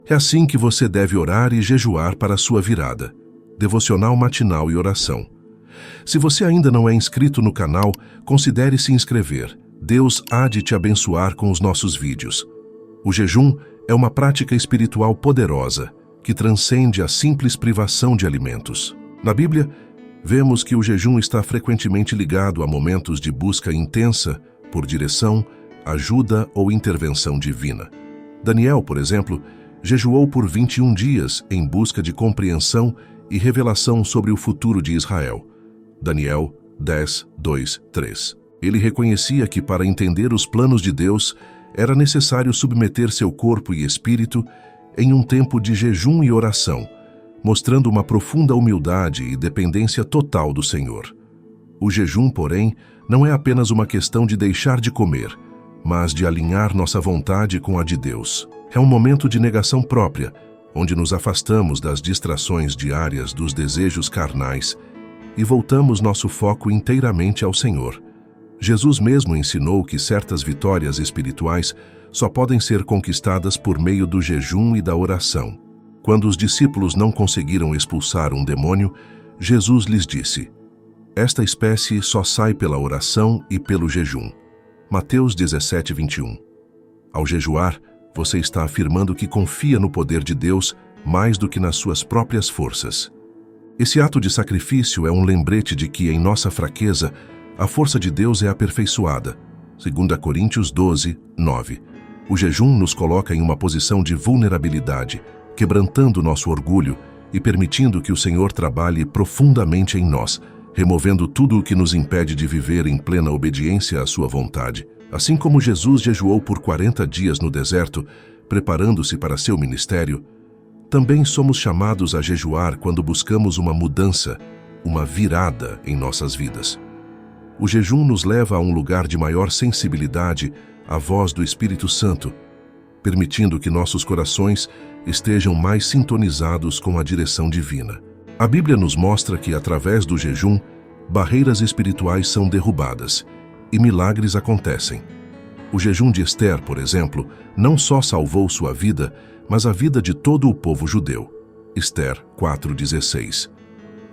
É assim que você deve orar e jejuar para a sua virada. Devocional matinal e oração. Se você ainda não é inscrito no canal, considere se inscrever. Deus há de te abençoar com os nossos vídeos. O jejum é uma prática espiritual poderosa, que transcende a simples privação de alimentos. Na Bíblia, vemos que o jejum está frequentemente ligado a momentos de busca intensa por direção, ajuda ou intervenção divina. Daniel, por exemplo, jejuou por 21 dias em busca de compreensão e revelação sobre o futuro de Israel. Daniel 10, 2, 3. Ele reconhecia que para entender os planos de Deus, era necessário submeter seu corpo e espírito em um tempo de jejum e oração, mostrando uma profunda humildade e dependência total do Senhor. O jejum, porém, não é apenas uma questão de deixar de comer, mas de alinhar nossa vontade com a de Deus. É um momento de negação própria, onde nos afastamos das distrações diárias dos desejos carnais e voltamos nosso foco inteiramente ao Senhor. Jesus mesmo ensinou que certas vitórias espirituais só podem ser conquistadas por meio do jejum e da oração. Quando os discípulos não conseguiram expulsar um demônio, Jesus lhes disse: "Esta espécie só sai pela oração e pelo jejum." Mateus 17, 21. Ao jejuar, você está afirmando que confia no poder de Deus mais do que nas suas próprias forças. Esse ato de sacrifício é um lembrete de que, em nossa fraqueza, a força de Deus é aperfeiçoada. 2 Coríntios 12, 9. O jejum nos coloca em uma posição de vulnerabilidade, quebrantando nosso orgulho e permitindo que o Senhor trabalhe profundamente em nós, removendo tudo o que nos impede de viver em plena obediência à sua vontade. Assim como Jesus jejuou por 40 dias no deserto, preparando-se para seu ministério, também somos chamados a jejuar quando buscamos uma mudança, uma virada em nossas vidas. O jejum nos leva a um lugar de maior sensibilidade à voz do Espírito Santo, permitindo que nossos corações estejam mais sintonizados com a direção divina. A Bíblia nos mostra que, através do jejum, barreiras espirituais são derrubadas e milagres acontecem. O jejum de Ester, por exemplo, não só salvou sua vida, mas a vida de todo o povo judeu. Ester 4,16.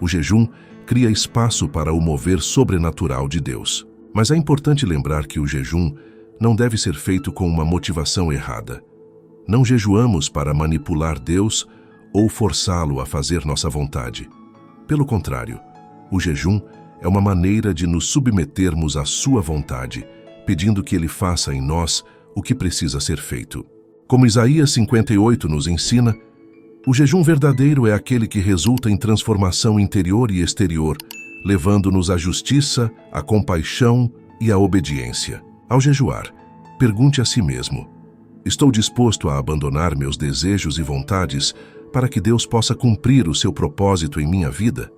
O jejum cria espaço para o mover sobrenatural de Deus. Mas é importante lembrar que o jejum não deve ser feito com uma motivação errada. Não jejuamos para manipular Deus ou forçá-lo a fazer nossa vontade. Pelo contrário, o jejum é uma maneira de nos submetermos à sua vontade, pedindo que Ele faça em nós o que precisa ser feito. Como Isaías 58 nos ensina, o jejum verdadeiro é aquele que resulta em transformação interior e exterior, levando-nos à justiça, à compaixão e à obediência. Ao jejuar, pergunte a si mesmo: estou disposto a abandonar meus desejos e vontades para que Deus possa cumprir o seu propósito em minha vida?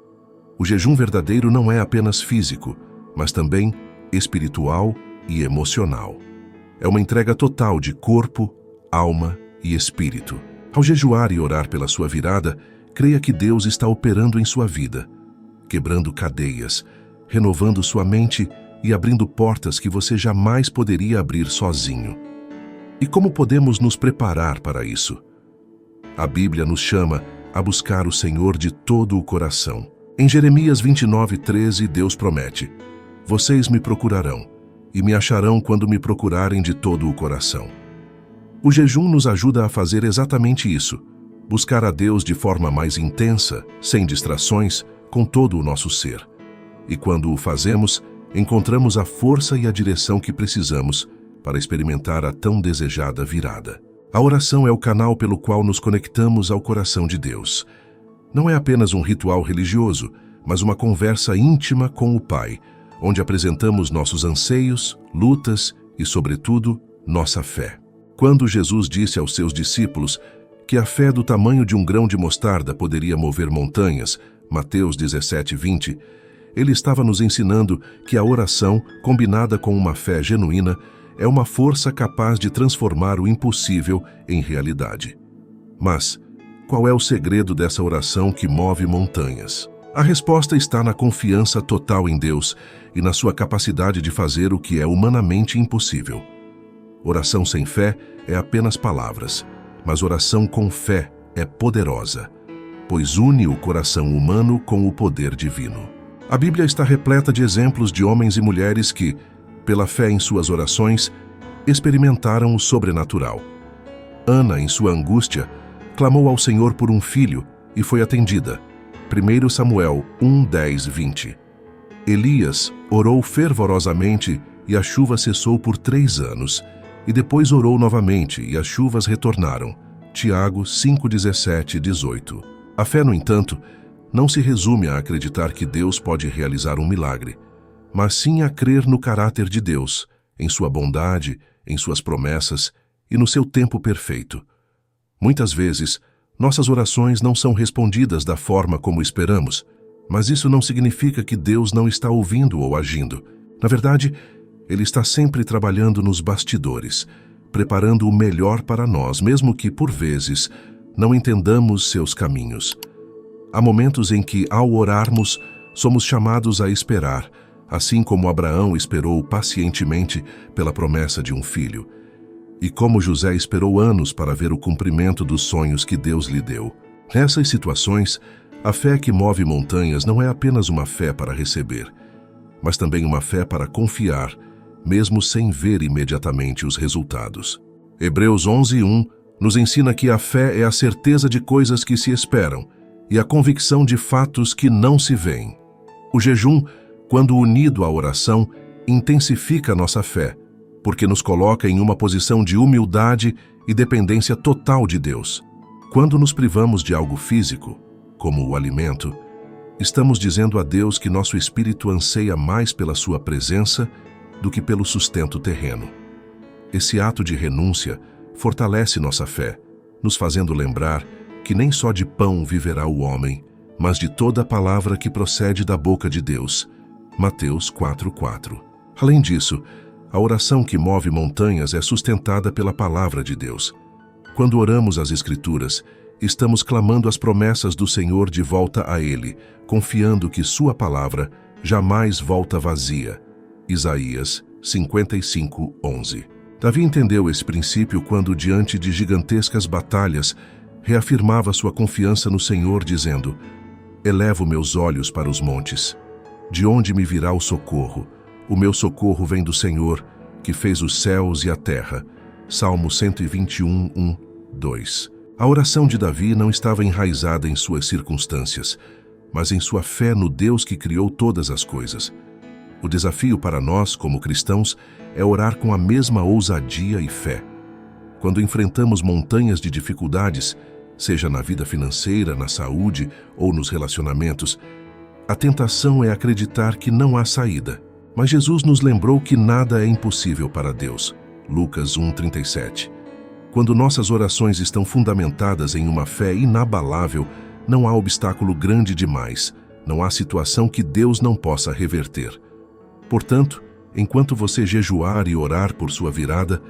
O jejum verdadeiro não é apenas físico, mas também espiritual e emocional. É uma entrega total de corpo, alma e espírito. Ao jejuar e orar pela sua virada, creia que Deus está operando em sua vida, quebrando cadeias, renovando sua mente e abrindo portas que você jamais poderia abrir sozinho. E como podemos nos preparar para isso? A Bíblia nos chama a buscar o Senhor de todo o coração. Em Jeremias 29:13, Deus promete: "Vocês me procurarão, e me acharão quando me procurarem de todo o coração." O jejum nos ajuda a fazer exatamente isso, buscar a Deus de forma mais intensa, sem distrações, com todo o nosso ser. E quando o fazemos, encontramos a força e a direção que precisamos para experimentar a tão desejada virada. A oração é o canal pelo qual nos conectamos ao coração de Deus. Não é apenas um ritual religioso, mas uma conversa íntima com o Pai, onde apresentamos nossos anseios, lutas e, sobretudo, nossa fé. Quando Jesus disse aos seus discípulos que a fé do tamanho de um grão de mostarda poderia mover montanhas, Mateus 17:20, ele estava nos ensinando que a oração, combinada com uma fé genuína, é uma força capaz de transformar o impossível em realidade. Mas qual é o segredo dessa oração que move montanhas? A resposta está na confiança total em Deus e na sua capacidade de fazer o que é humanamente impossível. Oração sem fé é apenas palavras, mas oração com fé é poderosa, pois une o coração humano com o poder divino. A Bíblia está repleta de exemplos de homens e mulheres que, pela fé em suas orações, experimentaram o sobrenatural. Ana, em sua angústia, clamou ao Senhor por um filho e foi atendida. 1 Samuel 1, 10, 20. Elias orou fervorosamente e a chuva cessou por 3 anos, e depois orou novamente e as chuvas retornaram. Tiago 5, 17 e 18. A fé, no entanto, não se resume a acreditar que Deus pode realizar um milagre, mas sim a crer no caráter de Deus, em sua bondade, em suas promessas e no seu tempo perfeito. Muitas vezes, nossas orações não são respondidas da forma como esperamos, mas isso não significa que Deus não está ouvindo ou agindo. Na verdade, Ele está sempre trabalhando nos bastidores, preparando o melhor para nós, mesmo que, por vezes, não entendamos seus caminhos. Há momentos em que, ao orarmos, somos chamados a esperar, assim como Abraão esperou pacientemente pela promessa de um filho, e como José esperou anos para ver o cumprimento dos sonhos que Deus lhe deu. Nessas situações, a fé que move montanhas não é apenas uma fé para receber, mas também uma fé para confiar, mesmo sem ver imediatamente os resultados. Hebreus 11:1 nos ensina que a fé é a certeza de coisas que se esperam e a convicção de fatos que não se veem. O jejum, quando unido à oração, intensifica nossa fé, porque nos coloca em uma posição de humildade e dependência total de Deus. Quando nos privamos de algo físico, como o alimento, estamos dizendo a Deus que nosso espírito anseia mais pela sua presença do que pelo sustento terreno. Esse ato de renúncia fortalece nossa fé, nos fazendo lembrar que nem só de pão viverá o homem, mas de toda a palavra que procede da boca de Deus. Mateus 4:4. Além disso, a oração que move montanhas é sustentada pela palavra de Deus. Quando oramos as Escrituras, estamos clamando as promessas do Senhor de volta a Ele, confiando que sua palavra jamais volta vazia. Isaías 55:11. Davi entendeu esse princípio quando, diante de gigantescas batalhas, reafirmava sua confiança no Senhor, dizendo: Elevo meus olhos para os montes. De onde me virá o socorro? O meu socorro vem do Senhor, que fez os céus e a terra. Salmo 121, 2. A oração de Davi não estava enraizada em suas circunstâncias, mas em sua fé no Deus que criou todas as coisas. O desafio para nós, como cristãos, é orar com a mesma ousadia e fé. Quando enfrentamos montanhas de dificuldades, seja na vida financeira, na saúde ou nos relacionamentos, a tentação é acreditar que não há saída. Mas Jesus nos lembrou que nada é impossível para Deus. Lucas 1:37. Quando nossas orações estão fundamentadas em uma fé inabalável, não há obstáculo grande demais, não há situação que Deus não possa reverter. Portanto, enquanto você jejuar e orar por sua virada,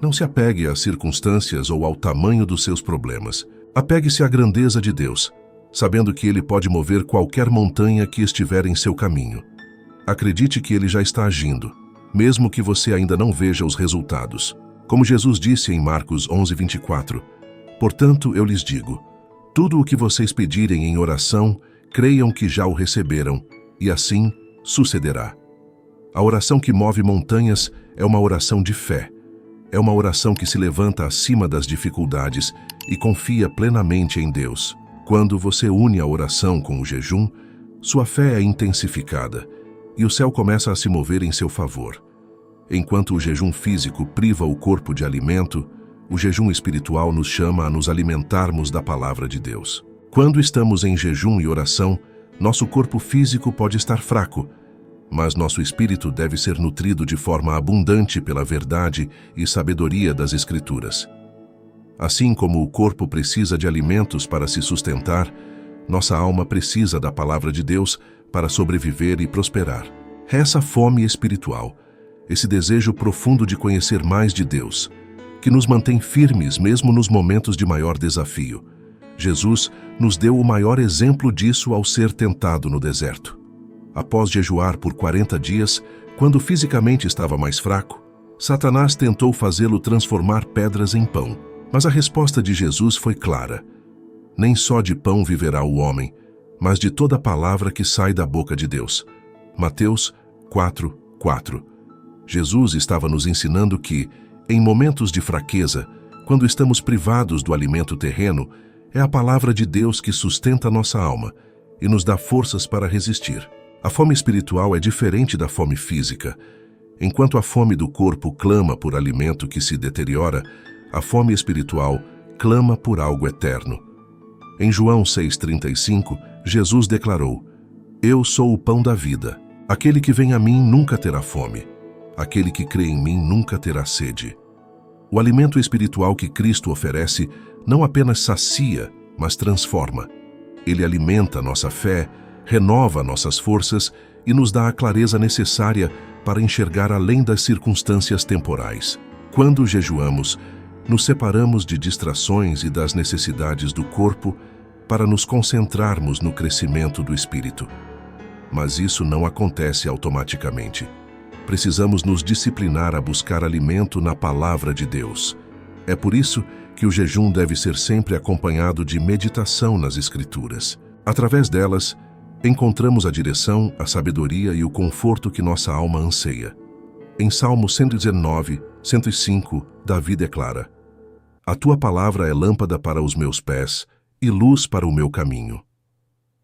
não se apegue às circunstâncias ou ao tamanho dos seus problemas. Apegue-se à grandeza de Deus, sabendo que Ele pode mover qualquer montanha que estiver em seu caminho. Acredite que Ele já está agindo, mesmo que você ainda não veja os resultados. Como Jesus disse em Marcos 11:24, portanto, eu lhes digo, tudo o que vocês pedirem em oração, creiam que já o receberam, e assim sucederá. A oração que move montanhas é uma oração de fé. É uma oração que se levanta acima das dificuldades e confia plenamente em Deus. Quando você une a oração com o jejum, sua fé é intensificada e o céu começa a se mover em seu favor. Enquanto o jejum físico priva o corpo de alimento, o jejum espiritual nos chama a nos alimentarmos da palavra de Deus. Quando estamos em jejum e oração, nosso corpo físico pode estar fraco, mas nosso espírito deve ser nutrido de forma abundante pela verdade e sabedoria das Escrituras. Assim como o corpo precisa de alimentos para se sustentar, nossa alma precisa da palavra de Deus para sobreviver e prosperar. Essa fome espiritual, esse desejo profundo de conhecer mais de Deus, que nos mantém firmes mesmo nos momentos de maior desafio. Jesus nos deu o maior exemplo disso ao ser tentado no deserto. Após jejuar por 40 dias, quando fisicamente estava mais fraco, Satanás tentou fazê-lo transformar pedras em pão. Mas a resposta de Jesus foi clara: nem só de pão viverá o homem, mas de toda palavra que sai da boca de Deus. Mateus 4:4. Jesus estava nos ensinando que, em momentos de fraqueza, quando estamos privados do alimento terreno, é a palavra de Deus que sustenta nossa alma e nos dá forças para resistir. A fome espiritual é diferente da fome física. Enquanto a fome do corpo clama por alimento que se deteriora, a fome espiritual clama por algo eterno. Em João 6,35, Jesus declarou: Eu sou o pão da vida. Aquele que vem a mim nunca terá fome. Aquele que crê em mim nunca terá sede. O alimento espiritual que Cristo oferece não apenas sacia, mas transforma. Ele alimenta nossa fé, renova nossas forças e nos dá a clareza necessária para enxergar além das circunstâncias temporais. Quando jejuamos, nos separamos de distrações e das necessidades do corpo para nos concentrarmos no crescimento do espírito. Mas isso não acontece automaticamente. Precisamos nos disciplinar a buscar alimento na palavra de Deus. É por isso que o jejum deve ser sempre acompanhado de meditação nas Escrituras. Através delas, encontramos a direção, a sabedoria e o conforto que nossa alma anseia. Em Salmo 119, 105, Davi declara: A tua palavra é lâmpada para os meus pés e luz para o meu caminho.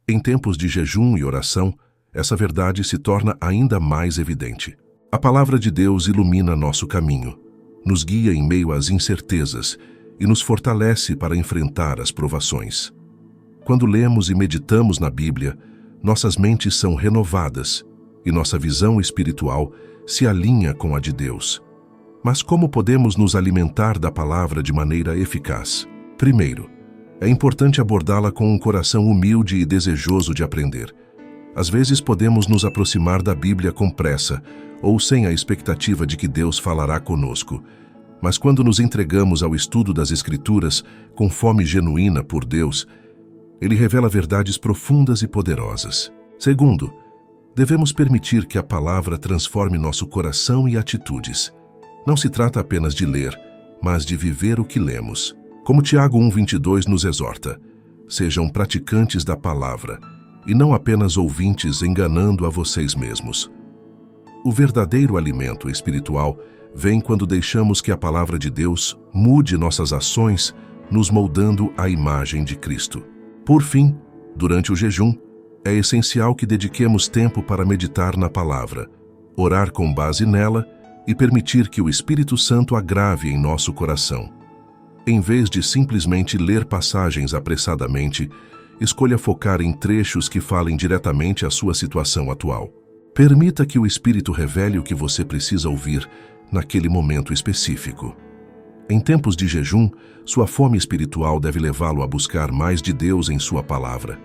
Em tempos de jejum e oração, essa verdade se torna ainda mais evidente. A palavra de Deus ilumina nosso caminho, nos guia em meio às incertezas e nos fortalece para enfrentar as provações. Quando lemos e meditamos na Bíblia, nossas mentes são renovadas e nossa visão espiritual se alinha com a de Deus. Mas como podemos nos alimentar da palavra de maneira eficaz? Primeiro, é importante abordá-la com um coração humilde e desejoso de aprender. Às vezes podemos nos aproximar da Bíblia com pressa ou sem a expectativa de que Deus falará conosco. Mas quando nos entregamos ao estudo das Escrituras com fome genuína por Deus, Ele revela verdades profundas e poderosas. Segundo, devemos permitir que a palavra transforme nosso coração e atitudes. Não se trata apenas de ler, mas de viver o que lemos. Como Tiago 1,22 nos exorta: sejam praticantes da palavra, e não apenas ouvintes enganando a vocês mesmos. O verdadeiro alimento espiritual vem quando deixamos que a palavra de Deus mude nossas ações, nos moldando à imagem de Cristo. Por fim, durante o jejum, é essencial que dediquemos tempo para meditar na palavra, orar com base nela e permitir que o Espírito Santo agrave em nosso coração. Em vez de simplesmente ler passagens apressadamente, escolha focar em trechos que falem diretamente à sua situação atual. Permita que o Espírito revele o que você precisa ouvir naquele momento específico. Em tempos de jejum, sua fome espiritual deve levá-lo a buscar mais de Deus em sua palavra.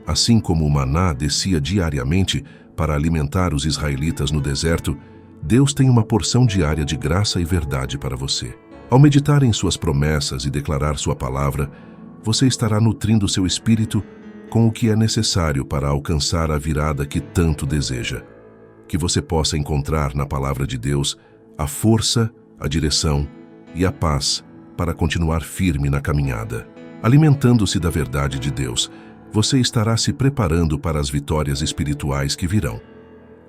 Assim como o maná descia diariamente para alimentar os israelitas no deserto, Deus tem uma porção diária de graça e verdade para você. Ao meditar em suas promessas e declarar sua palavra, você estará nutrindo seu espírito com o que é necessário para alcançar a virada que tanto deseja. Que você possa encontrar na palavra de Deus a força, a direção e a paz para continuar firme na caminhada. Alimentando-se da verdade de Deus, você estará se preparando para as vitórias espirituais que virão.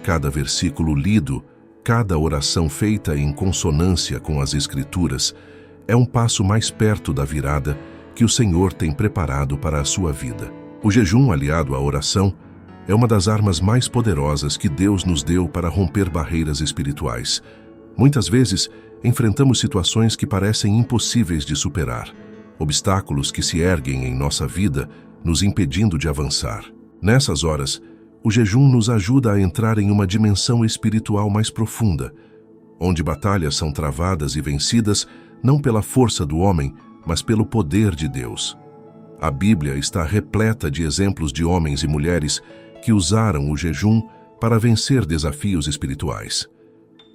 Cada versículo lido, cada oração feita em consonância com as Escrituras, é um passo mais perto da virada que o Senhor tem preparado para a sua vida. O jejum aliado à oração é uma das armas mais poderosas que Deus nos deu para romper barreiras espirituais. Muitas vezes, enfrentamos situações que parecem impossíveis de superar, obstáculos que se erguem em nossa vida, nos impedindo de avançar. Nessas horas, o jejum nos ajuda a entrar em uma dimensão espiritual mais profunda, onde batalhas são travadas e vencidas não pela força do homem, mas pelo poder de Deus. A Bíblia está repleta de exemplos de homens e mulheres que usaram o jejum para vencer desafios espirituais.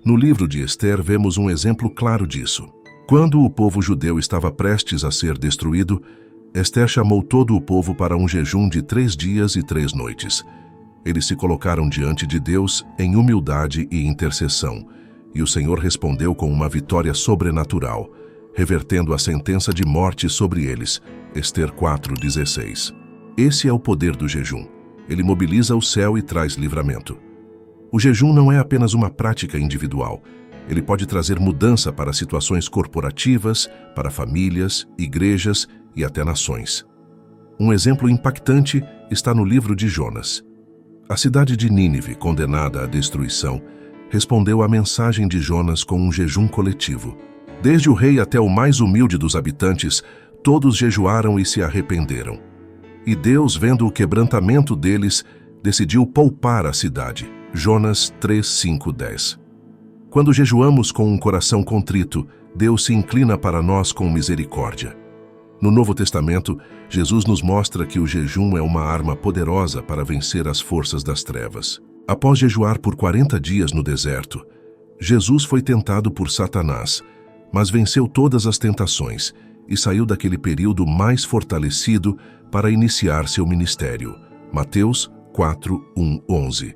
No livro de Ester vemos um exemplo claro disso. Quando o povo judeu estava prestes a ser destruído, Ester chamou todo o povo para um jejum de 3 dias e 3 noites. Eles se colocaram diante de Deus em humildade e intercessão, e o Senhor respondeu com uma vitória sobrenatural. revertendo a sentença de morte sobre eles. Ester 4:16. Esse é o poder do jejum. Ele mobiliza o céu e traz livramento. O jejum não é apenas uma prática individual. Ele pode trazer mudança para situações corporativas, para famílias, igrejas e até nações. Um exemplo impactante está no livro de Jonas. A cidade de Nínive, condenada à destruição, respondeu à mensagem de Jonas com um jejum coletivo. Desde o rei até o mais humilde dos habitantes, todos jejuaram e se arrependeram. E Deus, vendo o quebrantamento deles, decidiu poupar a cidade. Jonas 3:5-10. Quando jejuamos com um coração contrito, Deus se inclina para nós com misericórdia. No Novo Testamento, Jesus nos mostra que o jejum é uma arma poderosa para vencer as forças das trevas. Após jejuar por 40 dias no deserto, Jesus foi tentado por Satanás, mas venceu todas as tentações e saiu daquele período mais fortalecido para iniciar seu ministério. Mateus 4:1-11.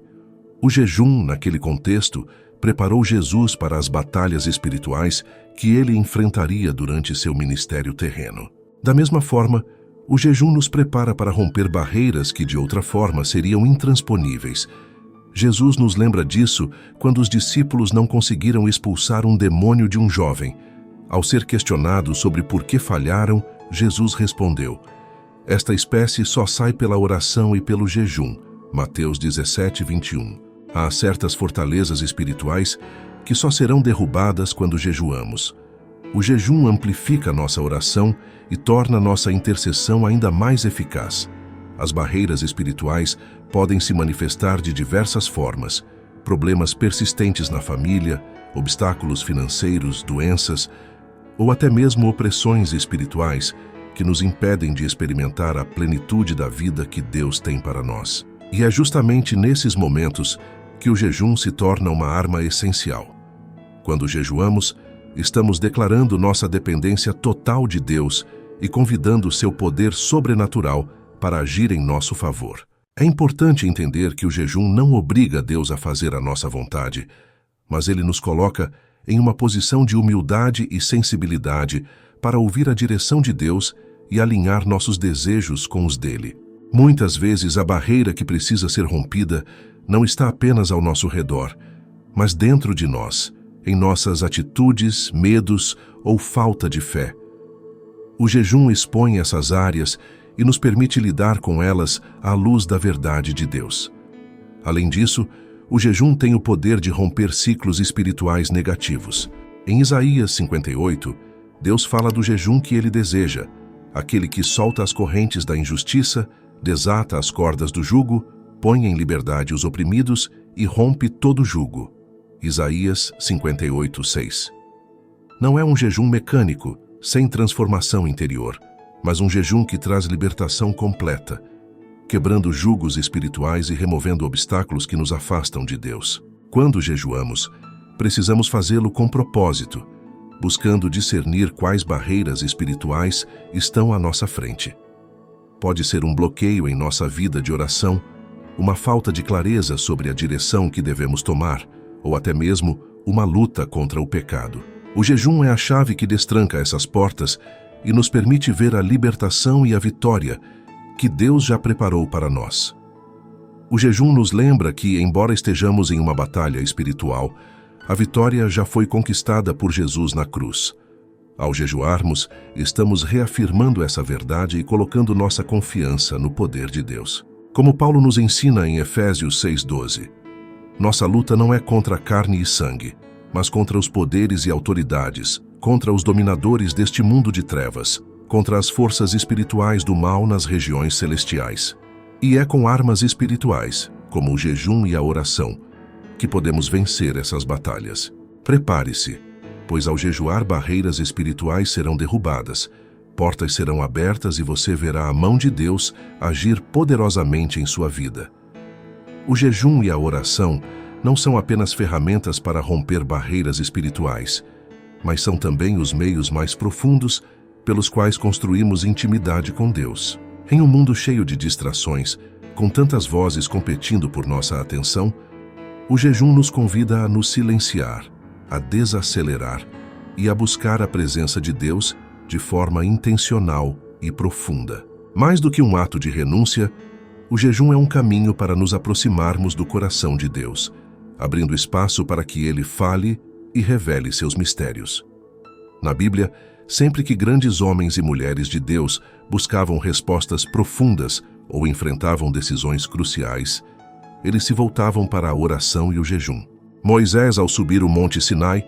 O jejum, naquele contexto, preparou Jesus para as batalhas espirituais que ele enfrentaria durante seu ministério terreno. Da mesma forma, o jejum nos prepara para romper barreiras que de outra forma seriam intransponíveis. Jesus nos lembra disso quando os discípulos não conseguiram expulsar um demônio de um jovem. Ao ser questionado sobre por que falharam, Jesus respondeu: "Esta espécie só sai pela oração e pelo jejum." Mateus 17:21. Há certas fortalezas espirituais que só serão derrubadas quando jejuamos. O jejum amplifica nossa oração e torna nossa intercessão ainda mais eficaz. As barreiras espirituais podem se manifestar de diversas formas: problemas persistentes na família, obstáculos financeiros, doenças, ou até mesmo opressões espirituais que nos impedem de experimentar a plenitude da vida que Deus tem para nós. E é justamente nesses momentos que o jejum se torna uma arma essencial. Quando jejuamos, estamos declarando nossa dependência total de Deus e convidando seu poder sobrenatural para agir em nosso favor. É importante entender que o jejum não obriga Deus a fazer a nossa vontade, mas ele nos coloca em uma posição de humildade e sensibilidade para ouvir a direção de Deus e alinhar nossos desejos com os dele. Muitas vezes a barreira que precisa ser rompida não está apenas ao nosso redor, mas dentro de nós, em nossas atitudes, medos ou falta de fé. O jejum expõe essas áreas e nos permite lidar com elas à luz da verdade de Deus. Além disso, o jejum tem o poder de romper ciclos espirituais negativos. Em Isaías 58, Deus fala do jejum que ele deseja, aquele que solta as correntes da injustiça, desata as cordas do jugo, põe em liberdade os oprimidos e rompe todo jugo. Isaías 58:6. Não é um jejum mecânico, sem transformação interior, mas um jejum que traz libertação completa, quebrando jugos espirituais e removendo obstáculos que nos afastam de Deus. Quando jejuamos, precisamos fazê-lo com propósito, buscando discernir quais barreiras espirituais estão à nossa frente. Pode ser um bloqueio em nossa vida de oração, uma falta de clareza sobre a direção que devemos tomar, ou até mesmo uma luta contra o pecado. O jejum é a chave que destranca essas portas e nos permite ver a libertação e a vitória que Deus já preparou para nós. O jejum nos lembra que, embora estejamos em uma batalha espiritual, a vitória já foi conquistada por Jesus na cruz. Ao jejuarmos, estamos reafirmando essa verdade e colocando nossa confiança no poder de Deus. Como Paulo nos ensina em Efésios 6:12, nossa luta não é contra carne e sangue, mas contra os poderes e autoridades, contra os dominadores deste mundo de trevas, contra as forças espirituais do mal nas regiões celestiais. E é com armas espirituais, como o jejum e a oração, que podemos vencer essas batalhas. Prepare-se, pois ao jejuar barreiras espirituais serão derrubadas, portas serão abertas e você verá a mão de Deus agir poderosamente em sua vida. O jejum e a oração não são apenas ferramentas para romper barreiras espirituais, mas são também os meios mais profundos pelos quais construímos intimidade com Deus. Em um mundo cheio de distrações, com tantas vozes competindo por nossa atenção, o jejum nos convida a nos silenciar, a desacelerar e a buscar a presença de Deus de forma intencional e profunda. Mais do que um ato de renúncia, o jejum é um caminho para nos aproximarmos do coração de Deus, abrindo espaço para que Ele fale e revele seus mistérios. Na Bíblia, sempre que grandes homens e mulheres de Deus buscavam respostas profundas ou enfrentavam decisões cruciais, eles se voltavam para a oração e o jejum. Moisés, ao subir o Monte Sinai,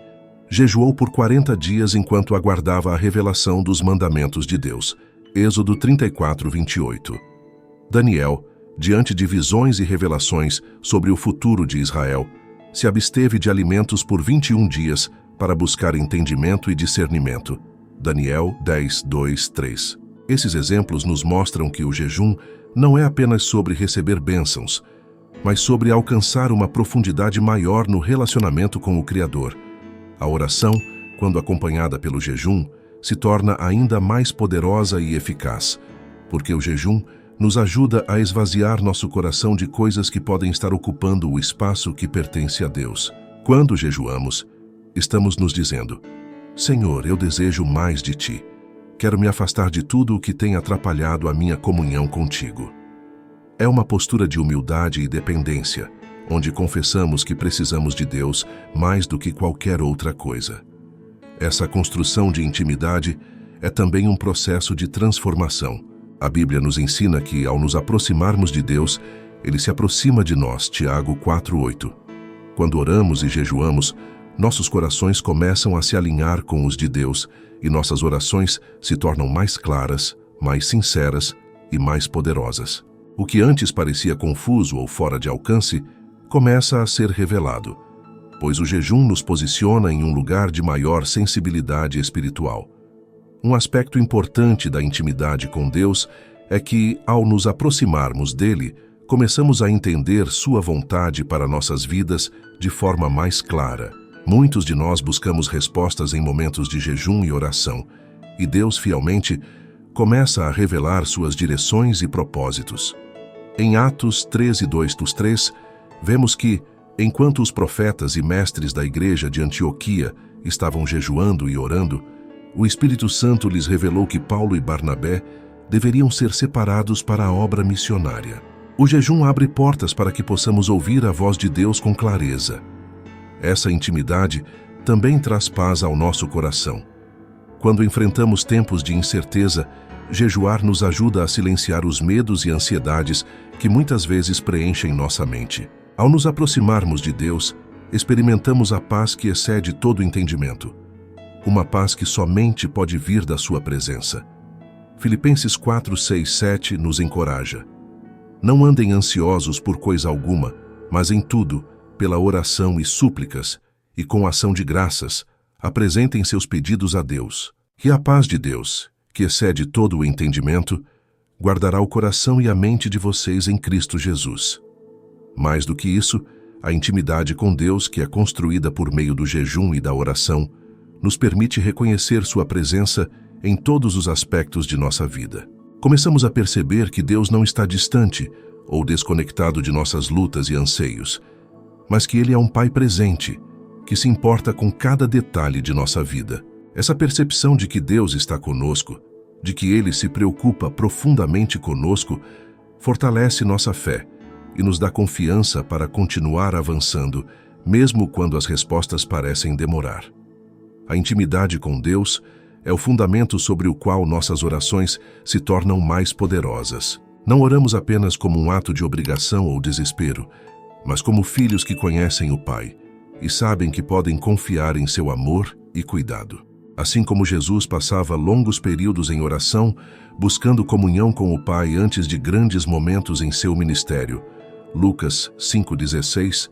jejuou por 40 dias enquanto aguardava a revelação dos mandamentos de Deus. Êxodo 34, 28. Daniel, diante de visões e revelações sobre o futuro de Israel, se absteve de alimentos por 21 dias para buscar entendimento e discernimento. Daniel 10, 2, 3. Esses exemplos nos mostram que o jejum não é apenas sobre receber bênçãos, mas sobre alcançar uma profundidade maior no relacionamento com o Criador. A oração, quando acompanhada pelo jejum, se torna ainda mais poderosa e eficaz, porque o jejum nos ajuda a esvaziar nosso coração de coisas que podem estar ocupando o espaço que pertence a Deus. Quando jejuamos, estamos nos dizendo: Senhor, eu desejo mais de Ti. Quero me afastar de tudo o que tem atrapalhado a minha comunhão contigo. É uma postura de humildade e dependência, onde confessamos que precisamos de Deus mais do que qualquer outra coisa. Essa construção de intimidade é também um processo de transformação. A Bíblia nos ensina que, ao nos aproximarmos de Deus, Ele se aproxima de nós, Tiago 4:8. Quando oramos e jejuamos, nossos corações começam a se alinhar com os de Deus e nossas orações se tornam mais claras, mais sinceras e mais poderosas. O que antes parecia confuso ou fora de alcance, começa a ser revelado, pois o jejum nos posiciona em um lugar de maior sensibilidade espiritual. Um aspecto importante da intimidade com Deus é que, ao nos aproximarmos dele, começamos a entender sua vontade para nossas vidas de forma mais clara. Muitos de nós buscamos respostas em momentos de jejum e oração, e Deus, fielmente, começa a revelar suas direções e propósitos. Em Atos 13:2-3, vemos que, enquanto os profetas e mestres da igreja de Antioquia estavam jejuando e orando, o Espírito Santo lhes revelou que Paulo e Barnabé deveriam ser separados para a obra missionária. O jejum abre portas para que possamos ouvir a voz de Deus com clareza. Essa intimidade também traz paz ao nosso coração. Quando enfrentamos tempos de incerteza, jejuar nos ajuda a silenciar os medos e ansiedades que muitas vezes preenchem nossa mente. Ao nos aproximarmos de Deus, experimentamos a paz que excede todo entendimento. Uma paz que somente pode vir da sua presença. Filipenses 4:6-7 nos encoraja. Não andem ansiosos por coisa alguma, mas em tudo, pela oração e súplicas, e com ação de graças, apresentem seus pedidos a Deus. E a paz de Deus, que excede todo o entendimento, guardará o coração e a mente de vocês em Cristo Jesus. Mais do que isso, a intimidade com Deus, que é construída por meio do jejum e da oração, nos permite reconhecer sua presença em todos os aspectos de nossa vida. Começamos a perceber que Deus não está distante ou desconectado de nossas lutas e anseios, mas que Ele é um Pai presente, que se importa com cada detalhe de nossa vida. Essa percepção de que Deus está conosco, de que Ele se preocupa profundamente conosco, fortalece nossa fé e nos dá confiança para continuar avançando, mesmo quando as respostas parecem demorar. A intimidade com Deus é o fundamento sobre o qual nossas orações se tornam mais poderosas. Não oramos apenas como um ato de obrigação ou desespero, mas como filhos que conhecem o Pai e sabem que podem confiar em seu amor e cuidado. Assim como Jesus passava longos períodos em oração, buscando comunhão com o Pai antes de grandes momentos em seu ministério, Lucas 5:16,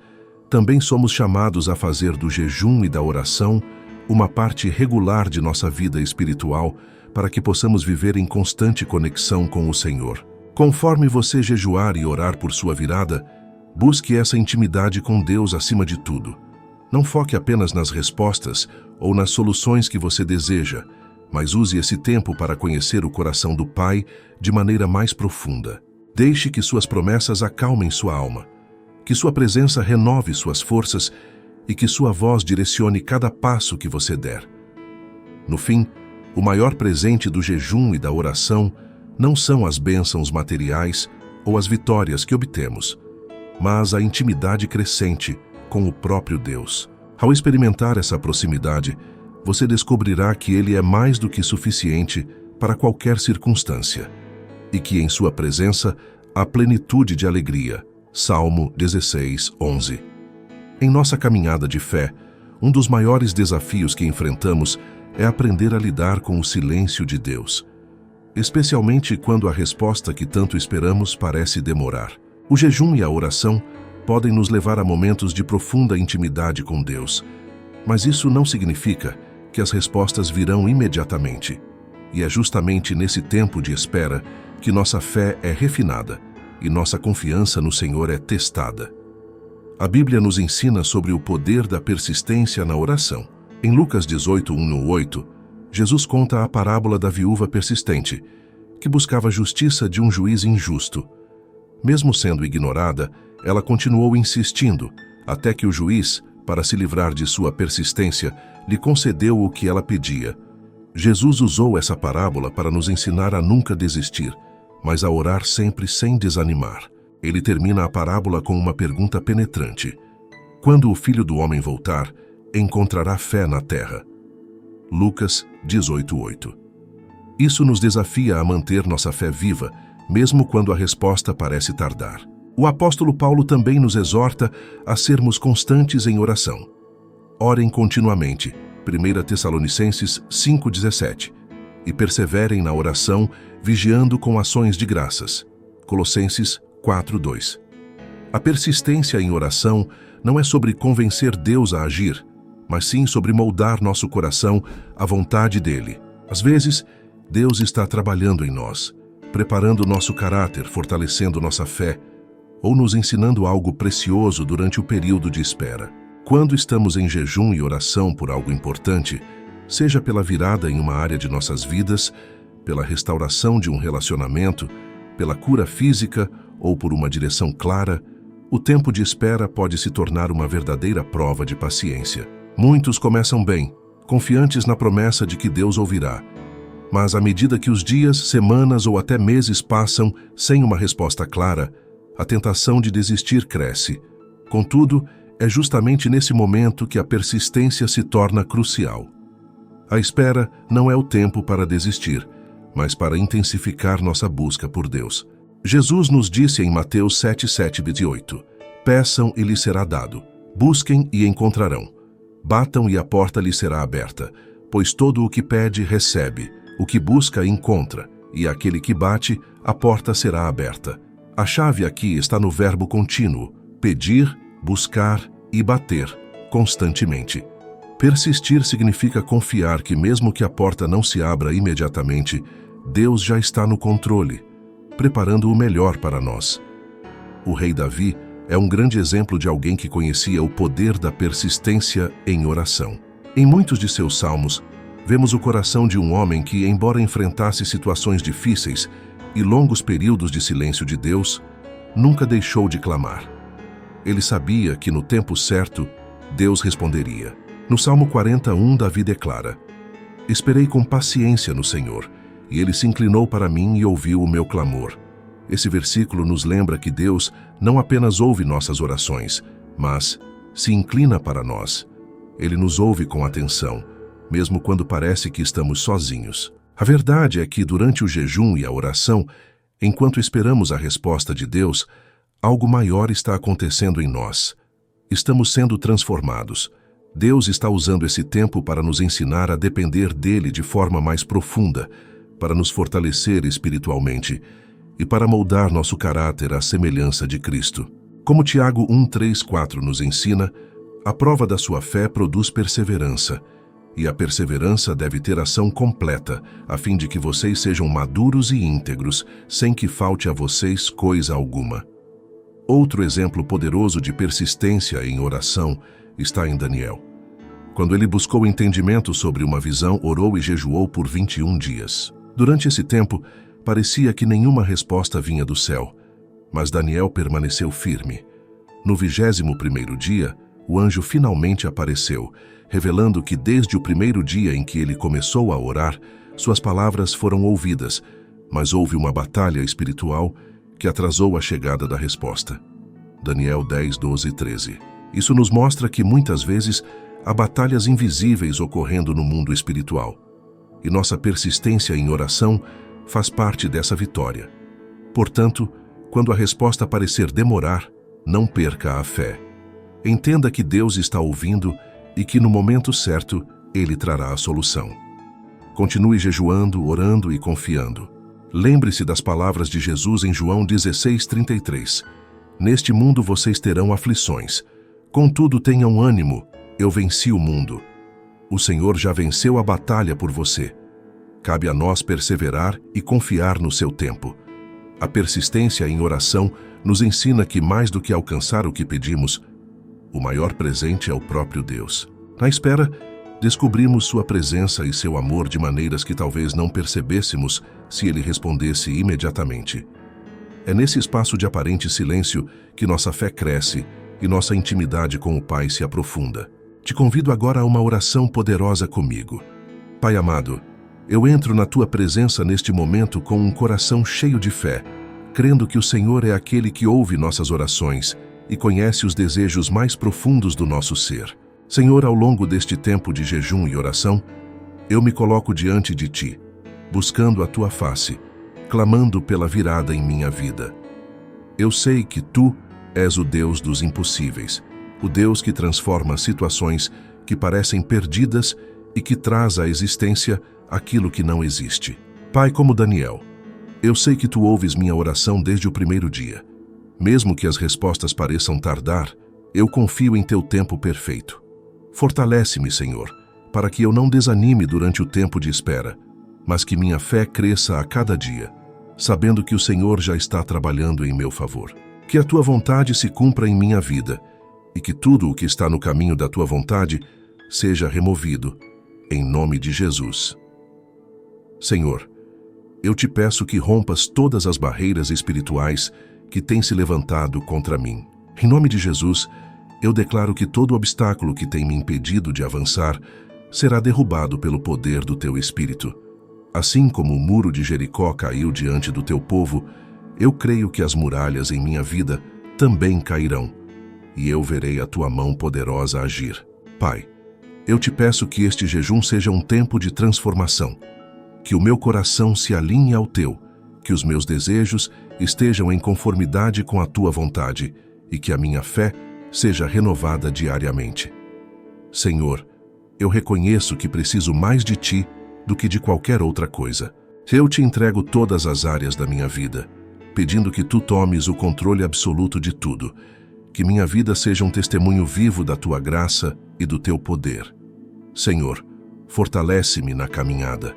também somos chamados a fazer do jejum e da oração uma parte regular de nossa vida espiritual para que possamos viver em constante conexão com o Senhor. Conforme você jejuar e orar por sua virada, busque essa intimidade com Deus acima de tudo. Não foque apenas nas respostas ou nas soluções que você deseja, mas use esse tempo para conhecer o coração do Pai de maneira mais profunda. Deixe que suas promessas acalmem sua alma, que sua presença renove suas forças e que sua voz direcione cada passo que você der. No fim, o maior presente do jejum e da oração não são as bênçãos materiais ou as vitórias que obtemos, mas a intimidade crescente com o próprio Deus. Ao experimentar essa proximidade, você descobrirá que Ele é mais do que suficiente para qualquer circunstância e que em sua presença há plenitude de alegria. Salmo 16, 11. Em nossa caminhada de fé, um dos maiores desafios que enfrentamos é aprender a lidar com o silêncio de Deus, especialmente quando a resposta que tanto esperamos parece demorar. O jejum e a oração podem nos levar a momentos de profunda intimidade com Deus, mas isso não significa que as respostas virão imediatamente. E é justamente nesse tempo de espera que nossa fé é refinada e nossa confiança no Senhor é testada. A Bíblia nos ensina sobre o poder da persistência na oração. Em Lucas 18, 1-8, Jesus conta a parábola da viúva persistente, que buscava a justiça de um juiz injusto. Mesmo sendo ignorada, ela continuou insistindo, até que o juiz, para se livrar de sua persistência, lhe concedeu o que ela pedia. Jesus usou essa parábola para nos ensinar a nunca desistir, mas a orar sempre sem desanimar. Ele termina a parábola com uma pergunta penetrante: quando o Filho do Homem voltar, encontrará fé na terra? Lucas 18:8. Isso nos desafia a manter nossa fé viva, mesmo quando a resposta parece tardar. O apóstolo Paulo também nos exorta a sermos constantes em oração. Orem continuamente, 1 Tessalonicenses 5:17, e perseverem na oração, vigiando com ações de graças, Colossenses 4:2. A persistência em oração não é sobre convencer Deus a agir, mas sim sobre moldar nosso coração à vontade dele. Às vezes, Deus está trabalhando em nós, preparando nosso caráter, fortalecendo nossa fé, ou nos ensinando algo precioso durante o período de espera. Quando estamos em jejum e oração por algo importante, seja pela virada em uma área de nossas vidas, pela restauração de um relacionamento, pela cura física ou por uma direção clara, o tempo de espera pode se tornar uma verdadeira prova de paciência. Muitos começam bem, confiantes na promessa de que Deus ouvirá. Mas à medida que os dias, semanas ou até meses passam sem uma resposta clara, a tentação de desistir cresce. Contudo, é justamente nesse momento que a persistência se torna crucial. A espera não é o tempo para desistir, mas para intensificar nossa busca por Deus. Jesus nos disse em Mateus 7:7-8, peçam e lhes será dado, busquem e encontrarão, batam e a porta lhes será aberta, pois todo o que pede recebe, o que busca encontra, e aquele que bate, a porta será aberta. A chave aqui está no verbo contínuo, pedir, buscar e bater, constantemente. Persistir significa confiar que mesmo que a porta não se abra imediatamente, Deus já está no controle, preparando o melhor para nós. O rei Davi é um grande exemplo de alguém que conhecia o poder da persistência em oração. Em muitos de seus salmos, vemos o coração de um homem que, embora enfrentasse situações difíceis e longos períodos de silêncio de Deus, nunca deixou de clamar. Ele sabia que no tempo certo, Deus responderia. No Salmo 41, Davi declara: esperei com paciência no Senhor, e Ele se inclinou para mim e ouviu o meu clamor. Esse versículo nos lembra que Deus não apenas ouve nossas orações, mas se inclina para nós. Ele nos ouve com atenção, mesmo quando parece que estamos sozinhos. A verdade é que durante o jejum e a oração, enquanto esperamos a resposta de Deus, algo maior está acontecendo em nós. Estamos sendo transformados. Deus está usando esse tempo para nos ensinar a depender dele de forma mais profunda, para nos fortalecer espiritualmente e para moldar nosso caráter à semelhança de Cristo. Como Tiago 1:3-4 nos ensina, a prova da sua fé produz perseverança, e a perseverança deve ter ação completa, a fim de que vocês sejam maduros e íntegros, sem que falte a vocês coisa alguma. Outro exemplo poderoso de persistência em oração está em Daniel. Quando ele buscou entendimento sobre uma visão, orou e jejuou por 21 dias. Durante esse tempo, parecia que nenhuma resposta vinha do céu, mas Daniel permaneceu firme. No 21º dia, o anjo finalmente apareceu, revelando que desde o primeiro dia em que ele começou a orar, suas palavras foram ouvidas, mas houve uma batalha espiritual que atrasou a chegada da resposta. Daniel 10, 12 e 13. Isso nos mostra que muitas vezes há batalhas invisíveis ocorrendo no mundo espiritual, e nossa persistência em oração faz parte dessa vitória. Portanto, quando a resposta parecer demorar, não perca a fé. Entenda que Deus está ouvindo e que no momento certo, Ele trará a solução. Continue jejuando, orando e confiando. Lembre-se das palavras de Jesus em João 16:33. Neste mundo vocês terão aflições. Contudo, tenham ânimo, eu venci o mundo. O Senhor já venceu a batalha por você. Cabe a nós perseverar e confiar no seu tempo. A persistência em oração nos ensina que mais do que alcançar o que pedimos, o maior presente é o próprio Deus. Na espera, descobrimos sua presença e seu amor de maneiras que talvez não percebêssemos se ele respondesse imediatamente. É nesse espaço de aparente silêncio que nossa fé cresce e nossa intimidade com o Pai se aprofunda. Te convido agora a uma oração poderosa comigo. Pai amado, eu entro na Tua presença neste momento com um coração cheio de fé, crendo que o Senhor é aquele que ouve nossas orações e conhece os desejos mais profundos do nosso ser. Senhor, ao longo deste tempo de jejum e oração, eu me coloco diante de Ti, buscando a Tua face, clamando pela virada em minha vida. Eu sei que Tu és o Deus dos impossíveis, o Deus que transforma situações que parecem perdidas e que traz à existência aquilo que não existe. Pai, como Daniel, eu sei que Tu ouves minha oração desde o primeiro dia. Mesmo que as respostas pareçam tardar, eu confio em Teu tempo perfeito. Fortalece-me, Senhor, para que eu não desanime durante o tempo de espera, mas que minha fé cresça a cada dia, sabendo que o Senhor já está trabalhando em meu favor. Que a Tua vontade se cumpra em minha vida e que tudo o que está no caminho da Tua vontade seja removido, em nome de Jesus. Senhor, eu Te peço que rompas todas as barreiras espirituais que têm se levantado contra mim. Em nome de Jesus, eu declaro que todo obstáculo que tem me impedido de avançar será derrubado pelo poder do Teu Espírito. Assim como o muro de Jericó caiu diante do Teu povo, eu creio que as muralhas em minha vida também cairão, e eu verei a Tua mão poderosa agir. Pai, eu Te peço que este jejum seja um tempo de transformação, que o meu coração se alinhe ao Teu, que os meus desejos estejam em conformidade com a Tua vontade e que a minha fé seja renovada diariamente. Senhor, eu reconheço que preciso mais de Ti do que de qualquer outra coisa. Eu Te entrego todas as áreas da minha vida, pedindo que Tu tomes o controle absoluto de tudo, que minha vida seja um testemunho vivo da Tua graça e do Teu poder. Senhor, fortalece-me na caminhada.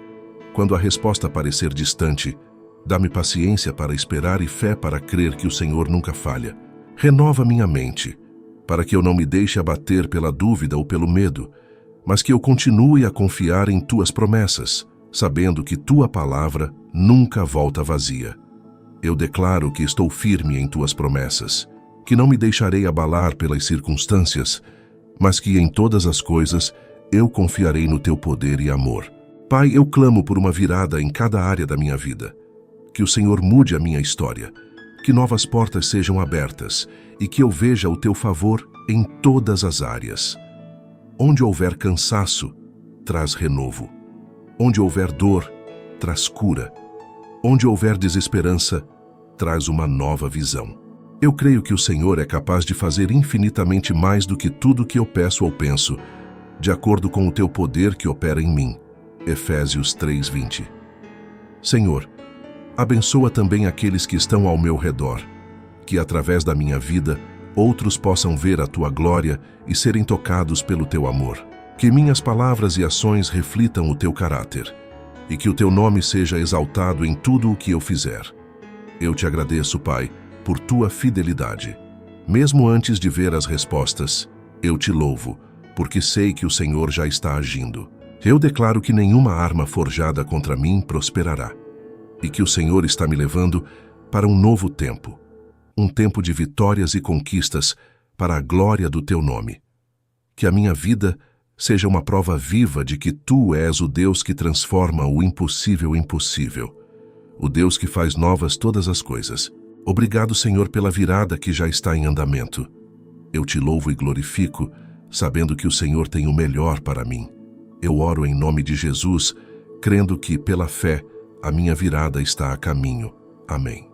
Quando a resposta parecer distante, dá-me paciência para esperar e fé para crer que o Senhor nunca falha. Renova minha mente, para que eu não me deixe abater pela dúvida ou pelo medo, mas que eu continue a confiar em Tuas promessas, sabendo que Tua palavra nunca volta vazia. Eu declaro que estou firme em Tuas promessas, que não me deixarei abalar pelas circunstâncias, mas que em todas as coisas eu confiarei no Teu poder e amor. Pai, eu clamo por uma virada em cada área da minha vida. Que o Senhor mude a minha história, que novas portas sejam abertas e que eu veja o Teu favor em todas as áreas. Onde houver cansaço, traz renovo. Onde houver dor, traz cura. Onde houver desesperança, traz uma nova visão. Eu creio que o Senhor é capaz de fazer infinitamente mais do que tudo que eu peço ou penso, de acordo com o Teu poder que opera em mim. Efésios 3:20. Senhor, abençoa também aqueles que estão ao meu redor, que através da minha vida outros possam ver a Tua glória e serem tocados pelo Teu amor. Que minhas palavras e ações reflitam o Teu caráter e que o Teu nome seja exaltado em tudo o que eu fizer. Eu Te agradeço, Pai, por Tua fidelidade. Mesmo antes de ver as respostas, eu Te louvo, porque sei que o Senhor já está agindo. Eu declaro que nenhuma arma forjada contra mim prosperará, e que o Senhor está me levando para um novo tempo, um tempo de vitórias e conquistas para a glória do Teu nome. Que a minha vida seja uma prova viva de que Tu és o Deus que transforma o impossível em possível, o Deus que faz novas todas as coisas. Obrigado, Senhor, pela virada que já está em andamento. Eu Te louvo e glorifico, sabendo que o Senhor tem o melhor para mim. Eu oro em nome de Jesus, crendo que, pela fé, a minha virada está a caminho. Amém.